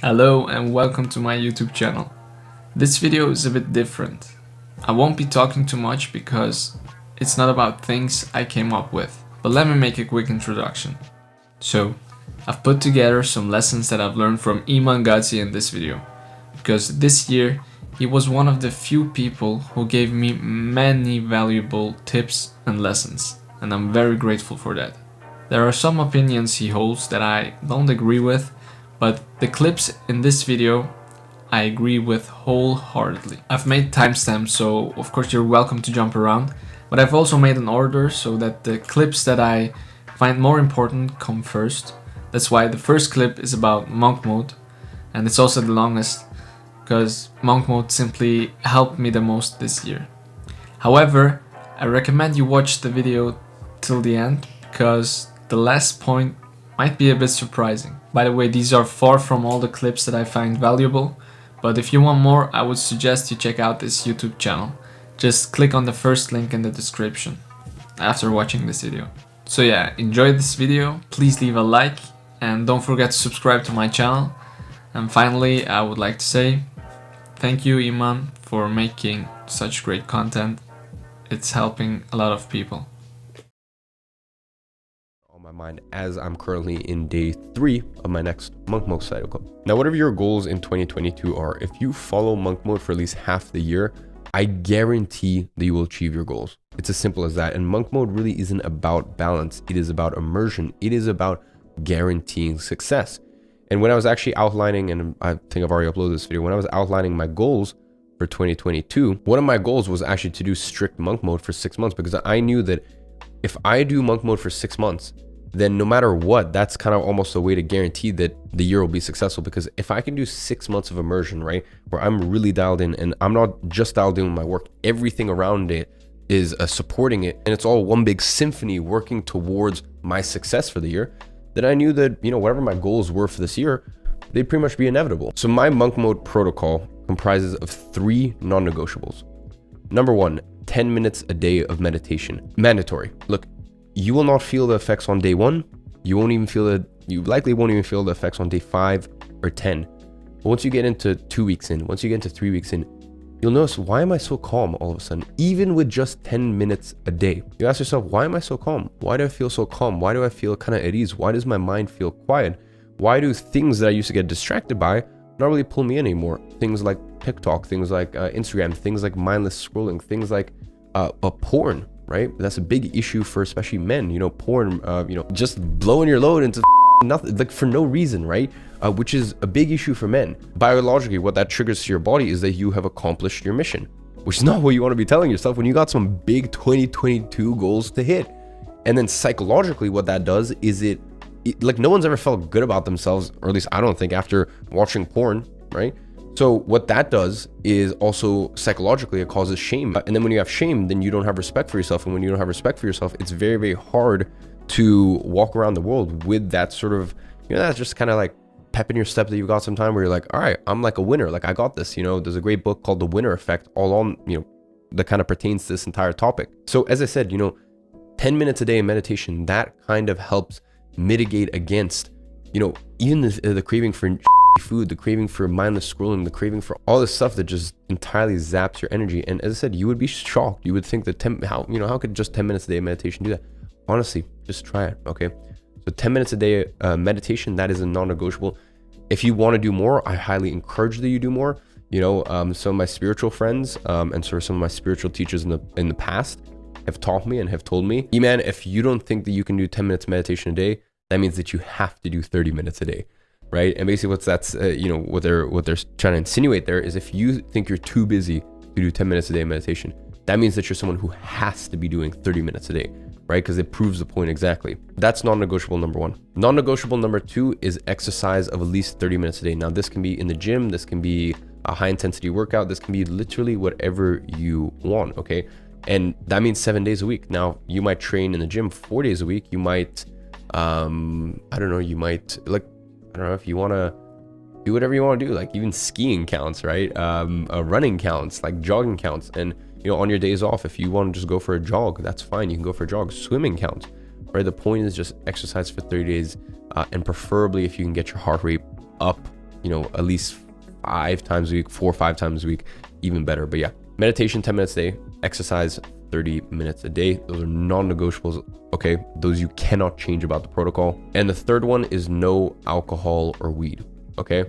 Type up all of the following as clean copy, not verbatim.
Hello and welcome to my YouTube channel. This video is a bit different. I won't be talking too much because it's not about things I came up with, but let me make a quick introduction. So, I've put together some lessons that I've learned from Iman Gadzhi in this video, because this year he was one of the few people who gave me many valuable tips and lessons, and I'm very grateful for that. There are some opinions he holds that I don't agree with, but the clips in this video I agree with wholeheartedly. I've made timestamps, so of course you're welcome to jump around, but I've also made an order so that the clips that I find more important come first. That's why the first clip is about monk mode, and it's also the longest because monk mode simply helped me the most this year. However, I recommend you watch the video till the end because the last point might be a bit surprising. By the way, these are far from all the clips that I find valuable, but if you want more, I would suggest you check out this YouTube channel. Just click on the first link in the description after watching this video. So yeah, enjoy this video, please leave a like and don't forget to subscribe to my channel. And finally, I would like to say thank you, Iman, for making such great content. It's helping a lot of people. My mind as I'm currently in day 3 of my next monk mode cycle. Now, whatever your goals in 2022 are, if you follow monk mode for at least half the year, I guarantee that you will achieve your goals. It's as simple as that. And monk mode really isn't about balance. It is about immersion. It is about guaranteeing success. And when I was actually outlining, and I think I've already uploaded this video, when I was outlining my goals for 2022, one of my goals was actually to do strict monk mode for 6 months, because I knew that if I do monk mode for 6 months, then no matter what, that's kind of almost a way to guarantee that the year will be successful. Because if I can do 6 months of immersion, right, where I'm really dialed in, and I'm not just dialed in with my work, everything around it is supporting it, and it's all one big symphony working towards my success for the year, then I knew that, you know, whatever my goals were for this year, they'd pretty much be inevitable. So my monk mode protocol comprises of 3 non-negotiables. Number 1, 10 minutes a day of meditation. Mandatory. Look, you will not feel the effects on day 1. You likely won't even feel the effects on day 5 or 10. But once you get into 2 weeks in, once you get into 3 weeks in, you'll notice, why am I so calm all of a sudden? Even with just 10 minutes a day. You ask yourself, why am I so calm? Why do I feel so calm? Why do I feel kind of at ease? Why does my mind feel quiet? Why do things that I used to get distracted by not really pull me in anymore? Things like TikTok, things like Instagram, things like mindless scrolling, things like porn, right? That's a big issue for especially men, you know, porn, you know, just blowing your load into nothing, like for no reason, right? Which is a big issue for men. Biologically, what that triggers to your body is that you have accomplished your mission, which is not what you want to be telling yourself when you got some big 2022 goals to hit. And then psychologically, what that does is it like, no one's ever felt good about themselves, or at least I don't think, after watching porn, right? So what that does is also psychologically, it causes shame. And then when you have shame, then you don't have respect for yourself. And when you don't have respect for yourself, it's very, very hard to walk around the world with that sort of, you know, that's just kind of like pep in your step that you got sometime where you're like, all right, I'm like a winner. Like, I got this. You know, there's a great book called The Winner Effect, all on, you know, that kind of pertains to this entire topic. So as I said, you know, 10 minutes a day in meditation, that kind of helps mitigate against, you know, even the craving for food, the craving for mindless scrolling, the craving for all this stuff that just entirely zaps your energy. And as I said, you would be shocked. You would think that how could just 10 minutes a day of meditation do that? Honestly, just try it. Okay, so 10 minutes a day meditation, that is a non-negotiable. If you want to do more, I highly encourage that you do more. You know, some of my spiritual friends and sort of some of my spiritual teachers in the past have taught me and have told me, Eman, if you don't think that you can do 10 minutes meditation a day, that means that you have to do 30 minutes a day, right? And basically you know, what they're trying to insinuate there is, if you think you're too busy to do 10 minutes a day of meditation, that means that you're someone who has to be doing 30 minutes a day, right? Because it proves the point exactly. That's non-negotiable number 1. Non-negotiable number 2 is exercise of at least 30 minutes a day. Now, this can be in the gym, this can be a high intensity workout, this can be literally whatever you want, okay? And that means 7 days a week. Now, you might train in the gym 4 days a week. You might, I don't know, you might, like, I don't know, if you want to do whatever you want to do, like even skiing counts, right? Running counts, like jogging counts. And, you know, on your days off, if you want to just go for a jog, that's fine. You can go for a jog. Swimming counts, right? The point is just exercise for 30 days. And preferably if you can get your heart rate up at least 5 times a week, 4 or 5 times a week, even better. But yeah, meditation 10 minutes a day, exercise 30 minutes a day. Those are non-negotiables. Okay, those you cannot change about the protocol. And the third one is no alcohol or weed. Okay,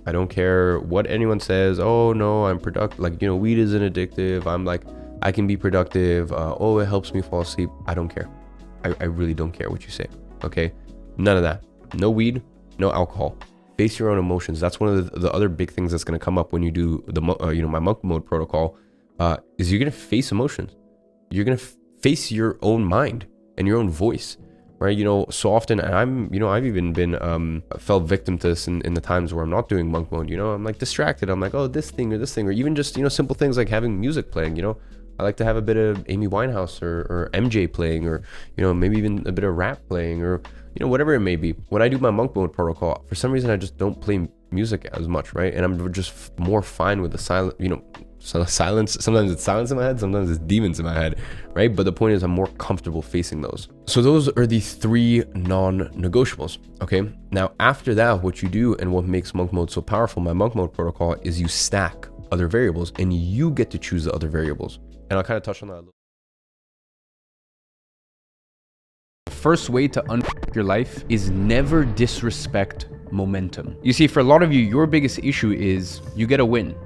I don't care what anyone says. Oh no, I'm productive. Like, weed isn't addictive. I'm like, I can be productive. Oh, it helps me fall asleep. I don't care. I really don't care what you say. Okay, none of that. No weed, no alcohol. Face your own emotions. That's one of the other big things that's going to come up when you do the my monk mode protocol. Is you're going to face emotions. You're going to face your own mind and your own voice, right? So often, and I've even been fell victim to this in the times where I'm not doing monk mode. I'm like distracted. I'm like, oh, this thing, or even just simple things like having music playing. I like to have a bit of Amy Winehouse or MJ playing, or maybe even a bit of rap playing, or whatever it may be. When I do my monk mode protocol, for some reason I just don't play music as much, right? And I'm just more fine with the silent, silence. Sometimes it's silence in my head, sometimes it's demons in my head, right? But the point is I'm more comfortable facing those. So those are the 3 non-negotiables. Okay, now after that, what you do and what makes monk mode so powerful, my monk mode protocol, is you stack other variables and you get to choose the other variables. And I'll kind of touch on that a little. The first way to unfuck your life is never disrespect momentum. You see, for a lot of you, your biggest issue is you get a win.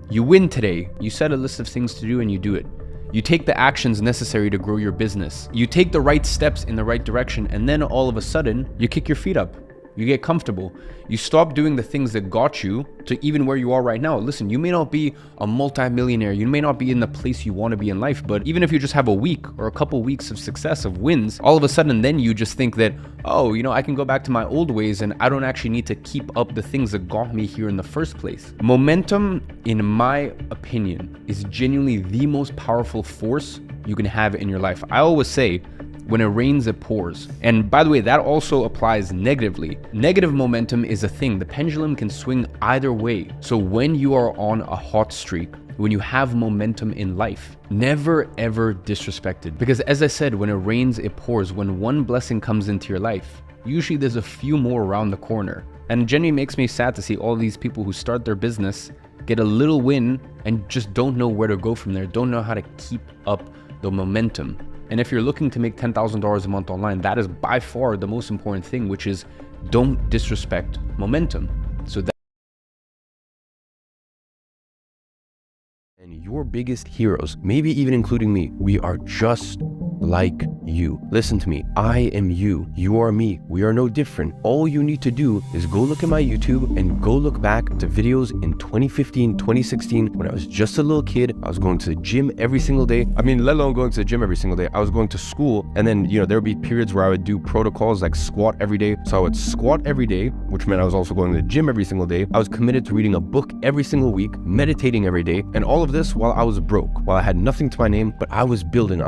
You win today, you set a list of things to do and you do it. You take the actions necessary to grow your business. You take the right steps in the right direction, and then all of a sudden, you kick your feet up. You get comfortable. You stop doing the things that got you to even where you are right now. Listen, you may not be a multi-millionaire. You may not be in the place you want to be in life, but even if you just have a week or a couple weeks of success, of wins, all of a sudden then you just think that, oh, I can go back to my old ways and I don't actually need to keep up the things that got me here in the first place. Momentum, in my opinion, is genuinely the most powerful force you can have in your life. I always say, when it rains, it pours. And by the way, that also applies negatively. Negative momentum is a thing. The pendulum can swing either way. So when you are on a hot streak, when you have momentum in life, never ever disrespect it. Because as I said, when it rains, it pours. When one blessing comes into your life, usually there's a few more around the corner. And genuinely makes me sad to see all these people who start their business, get a little win, and just don't know where to go from there, don't know how to keep up the momentum. And if you're looking to make $10,000 a month online, that is by far the most important thing, which is don't disrespect momentum. So that and your biggest heroes, maybe even including me, we are just like you. Listen to me. I am you. You are me. We are no different. All you need to do is go look at my YouTube and go look back to videos in 2015, 2016, when I was just a little kid. I was going to the gym every single day. I mean, let alone going to the gym every single day. I was going to school, and then, there would be periods where I would do protocols like squat every day. So I would squat every day, which meant I was also going to the gym every single day. I was committed to reading a book every single week, meditating every day, and all of this while I was broke, while I had nothing to my name, but I was building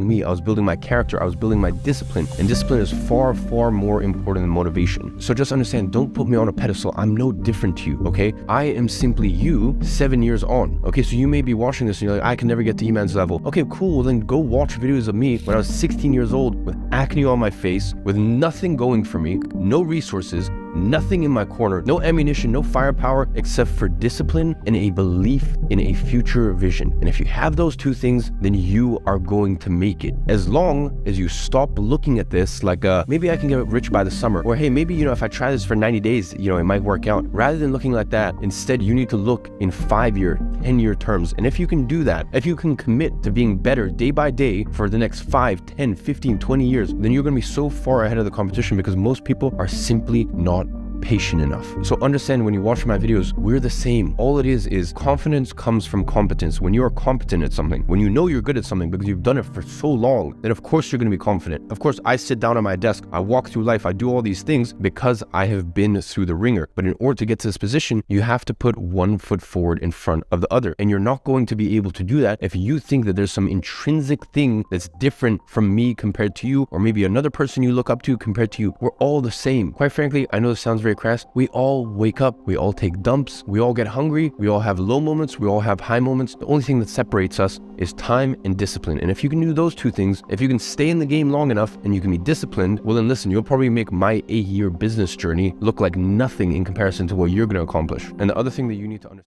me. I was building my character. I was building my discipline, and discipline is far, far more important than motivation. So just understand, don't put me on a pedestal. I'm no different to you, okay? I am simply you 7 years on, okay? So you may be watching this and you're like, I can never get to Iman's level. Okay, cool. Well, then go watch videos of me when I was 16 years old with acne on my face, with nothing going for me, no resources, nothing in my corner, no ammunition, no firepower, except for discipline and a belief in a future vision. And if you have those two things, then you are going to make it. As long as you stop looking at this like, maybe I can get rich by the summer, or hey, maybe, if I try this for 90 days, it might work out. Rather than looking like that, instead, you need to look in 5-year, 10-year terms. And if you can do that, if you can commit to being better day by day for the next 5, 10, 15, 20 years, then you're going to be so far ahead of the competition, because most people are simply not patient enough. So understand, when you watch my videos, we're the same. All it is confidence comes from competence. When you are competent at something, when you know you're good at something because you've done it for so long, then of course you're going to be confident. Of course, I sit down at my desk, I walk through life, I do all these things because I have been through the ringer. But in order to get to this position, you have to put one foot forward in front of the other. And you're not going to be able to do that if you think that there's some intrinsic thing that's different from me compared to you, or maybe another person you look up to compared to you. We're all the same. Quite frankly, I know this sounds very very crass. We all wake up, we all take dumps, we all get hungry, we all have low moments, we all have high moments. The only thing that separates us is time and discipline. And if you can do those two things, if you can stay in the game long enough and you can be disciplined, well then listen, you'll probably make my 8-year business journey look like nothing in comparison to what you're going to accomplish. And the other thing that you need to understand,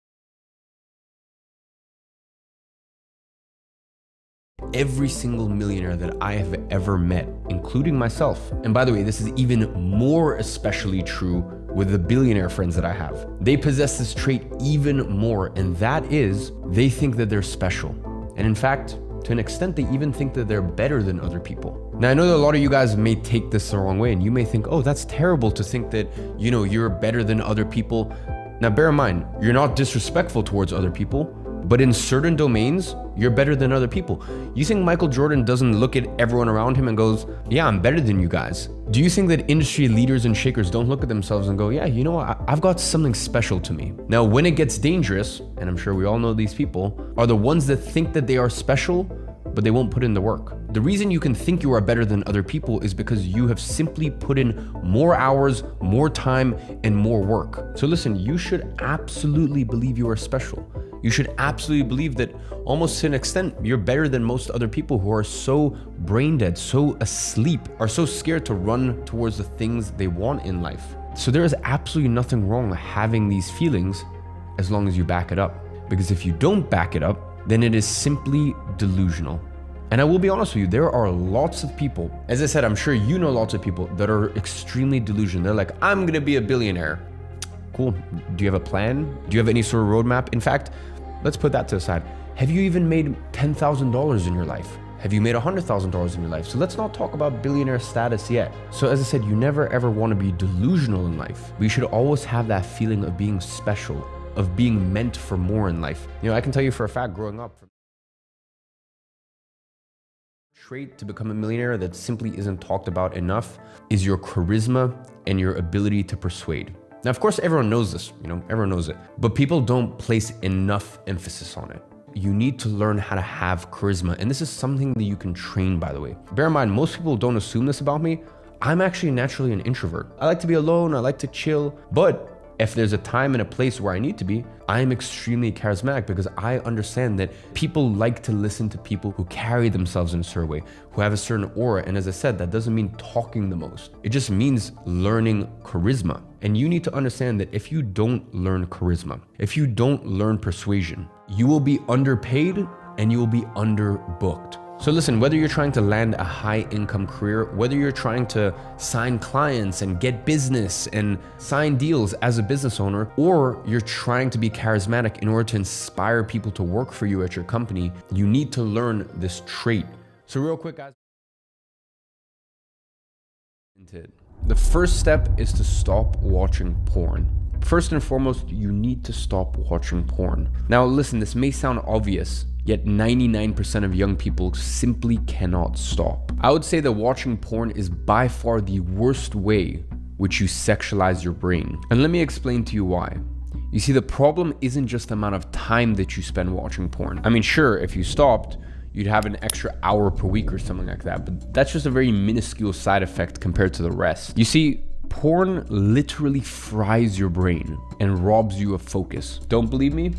every single millionaire that I have ever met, including myself. And by the way, this is even more especially true with the billionaire friends that I have. They possess this trait even more, and that is they think that they're special. And in fact, to an extent, they even think that they're better than other people. Now, I know that a lot of you guys may take this the wrong way, and you may think, oh, that's terrible to think that, you know, you're better than other people. Now, bear in mind, you're not disrespectful towards other people, but in certain domains, you're better than other people. You think Michael Jordan doesn't look at everyone around him and goes, yeah, I'm better than you guys? Do you think that industry leaders and shakers don't look at themselves and go, yeah, you know what? I've got something special to me. Now, when it gets dangerous, and I'm sure we all know these people, are the ones that think that they are special, but they won't put in the work. The reason you can think you are better than other people is because you have simply put in more hours, more time, and more work. So listen, you should absolutely believe you are special. You should absolutely believe that almost to an extent, you're better than most other people who are so brain dead, so asleep, are so scared to run towards the things they want in life. So there is absolutely nothing wrong with having these feelings as long as you back it up. Because if you don't back it up, then it is simply delusional. And I will be honest with you, there are lots of people, as I said, I'm sure you know lots of people that are extremely delusional. They're like, I'm gonna be a billionaire. Cool. Do you have a plan? Do you have any sort of roadmap? In fact, let's put that to the side. Have you even made $10,000 in your life? Have you made $100,000 in your life? So let's not talk about billionaire status yet. So as I said, you never ever want to be delusional in life. We should always have that feeling of being special, of being meant for more in life. You know, I can tell you for a fact, growing up, trait to become a millionaire that simply isn't talked about enough is your charisma and your ability to persuade. Now, of course, everyone knows this, you know, everyone knows it, but people don't place enough emphasis on it. You need to learn how to have charisma. And this is something that you can train, by the way. Bear in mind, most people don't assume this about me. I'm actually naturally an introvert. I like to be alone. I like to chill. But if there's a time and a place where I need to be, I am extremely charismatic because I understand that people like to listen to people who carry themselves in a certain way, who have a certain aura. And as I said, that doesn't mean talking the most. It just means learning charisma. And you need to understand that if you don't learn charisma, if you don't learn persuasion, you will be underpaid and you will be underbooked. So listen, whether you're trying to land a high income career, whether you're trying to sign clients and get business and sign deals as a business owner, or you're trying to be charismatic in order to inspire people to work for you at your company, you need to learn this trait. So real quick, guys. The first step is to stop watching porn. First and foremost, you need to stop watching porn. Now listen, this may sound obvious, yet 99% of young people simply cannot stop. I would say that watching porn is by far the worst way which you sexualize your brain. And let me explain to you why. You see, the problem isn't just the amount of time that you spend watching porn. I mean, sure, if you stopped, you'd have an extra hour per week or something like that, but that's just a very minuscule side effect compared to the rest. You see, porn literally fries your brain and robs you of focus. Don't believe me?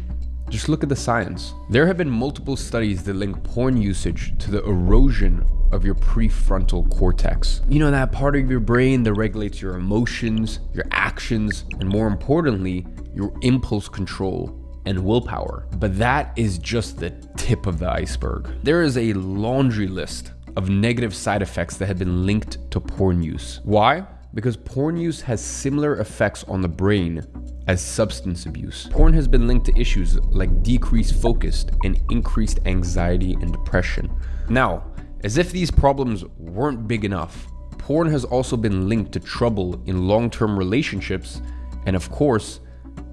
Just look at the science. There have been multiple studies that link porn usage to the erosion of your prefrontal cortex. You know, that part of your brain that regulates your emotions, your actions, and more importantly, your impulse control and willpower. But that is just the tip of the iceberg. There is a laundry list of negative side effects that have been linked to porn use. Why? Because porn use has similar effects on the brain as substance abuse. Porn has been linked to issues like decreased focus and increased anxiety and depression. Now, as if these problems weren't big enough, porn has also been linked to trouble in long-term relationships and, of course,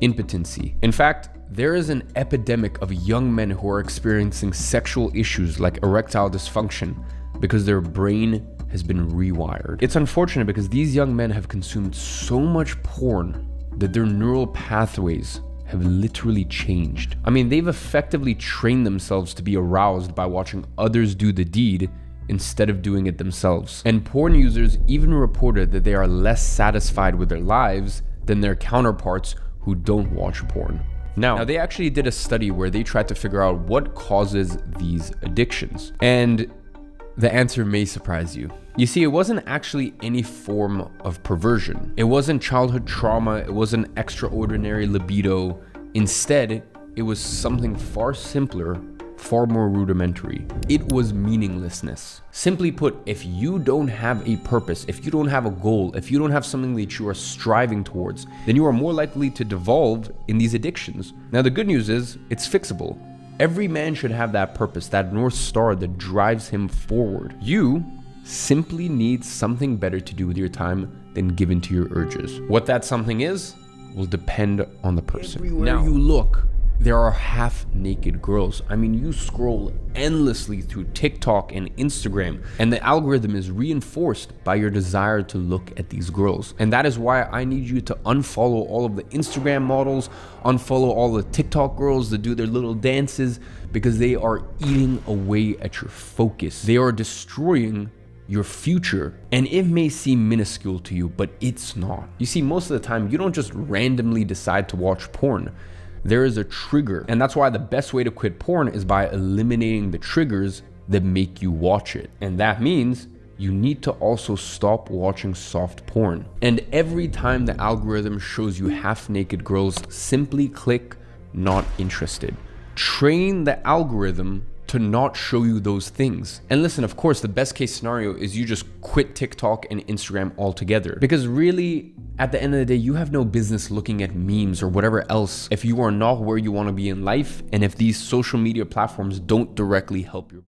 impotency. In fact, there is an epidemic of young men who are experiencing sexual issues like erectile dysfunction because their brain has been rewired. It's unfortunate because these young men have consumed so much porn that their neural pathways have literally changed. I mean, they've effectively trained themselves to be aroused by watching others do the deed instead of doing it themselves. And porn users even reported that they are less satisfied with their lives than their counterparts who don't watch porn. Now, they actually did a study where they tried to figure out what causes these addictions. And the answer may surprise you. You see, it wasn't actually any form of perversion. It wasn't childhood trauma. It wasn't extraordinary libido. Instead, it was something far simpler, far more rudimentary. It was meaninglessness. Simply put, if you don't have a purpose, if you don't have a goal, if you don't have something that you are striving towards, then you are more likely to devolve in these addictions. Now, the good news is it's fixable. Every man should have that purpose, that North Star that drives him forward. You simply need something better to do with your time than give in to your urges. What that something is will depend on the person. Everywhere you look, there are half-naked girls. I mean, you scroll endlessly through TikTok and Instagram, and the algorithm is reinforced by your desire to look at these girls. And that is why I need you to unfollow all of the Instagram models, unfollow all the TikTok girls that do their little dances, because they are eating away at your focus. They are destroying your future. And it may seem minuscule to you, but it's not. You see, most of the time, you don't just randomly decide to watch porn. There is a trigger, and that's why the best way to quit porn is by eliminating the triggers that make you watch it. And that means you need to also stop watching soft porn. And every time the algorithm shows you half-naked girls, simply click not interested. Train the algorithm to not show you those things. And listen, of course, the best case scenario is you just quit TikTok and Instagram altogether. Because really, at the end of the day, you have no business looking at memes or whatever else if you are not where you want to be in life, and if these social media platforms don't directly help you.